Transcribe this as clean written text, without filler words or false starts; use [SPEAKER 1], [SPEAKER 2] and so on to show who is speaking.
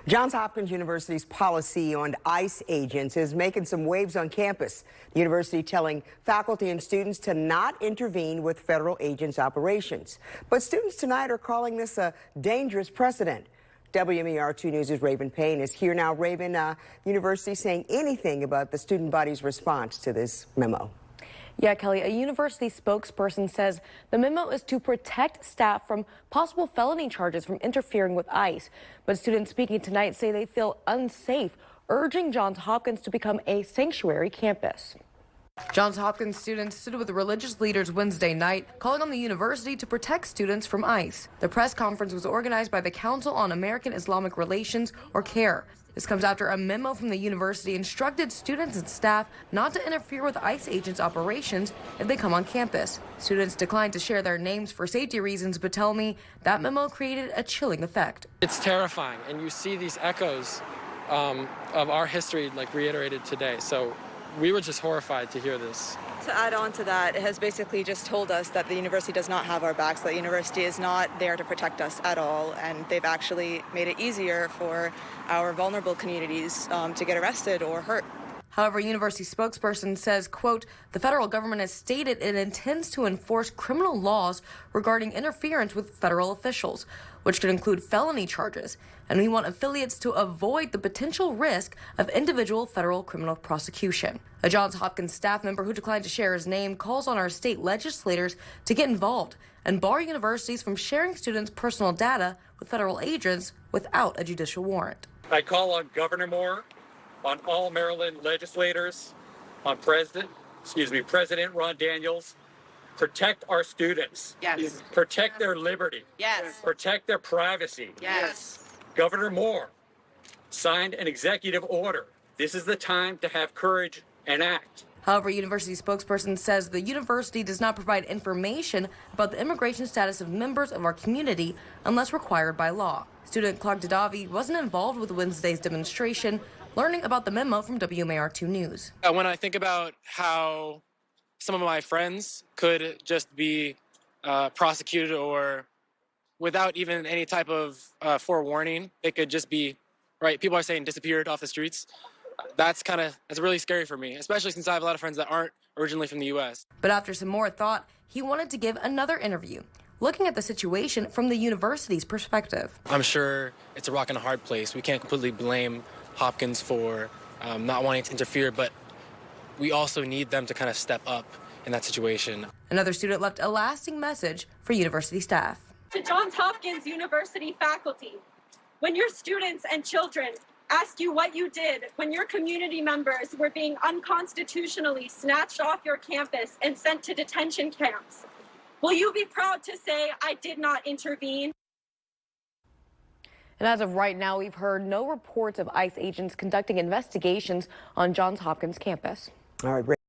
[SPEAKER 1] Johns Hopkins University's policy on ICE agents is making some waves on campus. The university telling faculty and students to not intervene with federal agents' operations. But students tonight are calling this a dangerous precedent. WMAR 2 News' Raven Payne is here now. Raven, university saying anything about the student body's response to this memo?
[SPEAKER 2] Yeah, Kelly, a university spokesperson says the memo is to protect staff from possible felony charges from interfering with ICE. But students speaking tonight say they feel unsafe, urging Johns Hopkins to become a sanctuary campus. Johns Hopkins students stood with religious leaders Wednesday night, calling on the university to protect students from ICE. The press conference was organized by the Council on American Islamic Relations, or CAIR. This comes after a memo from the university instructed students and staff not to interfere with ICE agents' operations if they come on campus. Students declined to share their names for safety reasons, but tell me that memo created a chilling effect.
[SPEAKER 3] It's terrifying, and you see these echoes of our history reiterated today. So we were just horrified to hear this.
[SPEAKER 4] To add on to that, it has basically just told us that the university does not have our backs, that the university is not there to protect us at all, and they've actually made it easier for our vulnerable communities to get arrested or hurt.
[SPEAKER 2] However, university spokesperson says, quote, the federal government has stated it intends to enforce criminal laws regarding interference with federal officials, which could include felony charges, and we want affiliates to avoid the potential risk of individual federal criminal prosecution. A Johns Hopkins staff member who declined to share his name calls on our state legislators to get involved and bar universities from sharing students' personal data with federal agents without a judicial warrant.
[SPEAKER 5] I call on Governor Moore, on all Maryland legislators, on President Ron Daniels, protect our students.
[SPEAKER 4] Yes.
[SPEAKER 5] Protect their liberty.
[SPEAKER 4] Yes.
[SPEAKER 5] Protect their privacy.
[SPEAKER 4] Yes.
[SPEAKER 5] Governor Moore signed an executive order. This is the time to have courage and act.
[SPEAKER 2] However, university spokesperson says the university does not provide information about the immigration status of members of our community unless required by law. Student Clark Dadavi wasn't involved with Wednesday's demonstration, learning about the memo from WMAR 2 News.
[SPEAKER 3] When I think about how some of my friends could just be prosecuted or without even any type of forewarning, it could just be, right, people are saying disappeared off the streets. That's really scary for me, especially since I have a lot of friends that aren't originally from the U.S.
[SPEAKER 2] But after some more thought, he wanted to give another interview, looking at the situation from the university's perspective.
[SPEAKER 3] I'm sure it's a rock and a hard place. We can't completely blame Hopkins for not wanting to interfere, but we also need them to kind of step up in that situation.
[SPEAKER 2] Another student left a lasting message for university staff.
[SPEAKER 6] To Johns Hopkins University faculty, when your students and children ask you what you did when your community members were being unconstitutionally snatched off your campus and sent to detention camps, will you be proud to say, I did not intervene?
[SPEAKER 2] And as of right now, we've heard no reports of ICE agents conducting investigations on Johns Hopkins campus.
[SPEAKER 1] All right.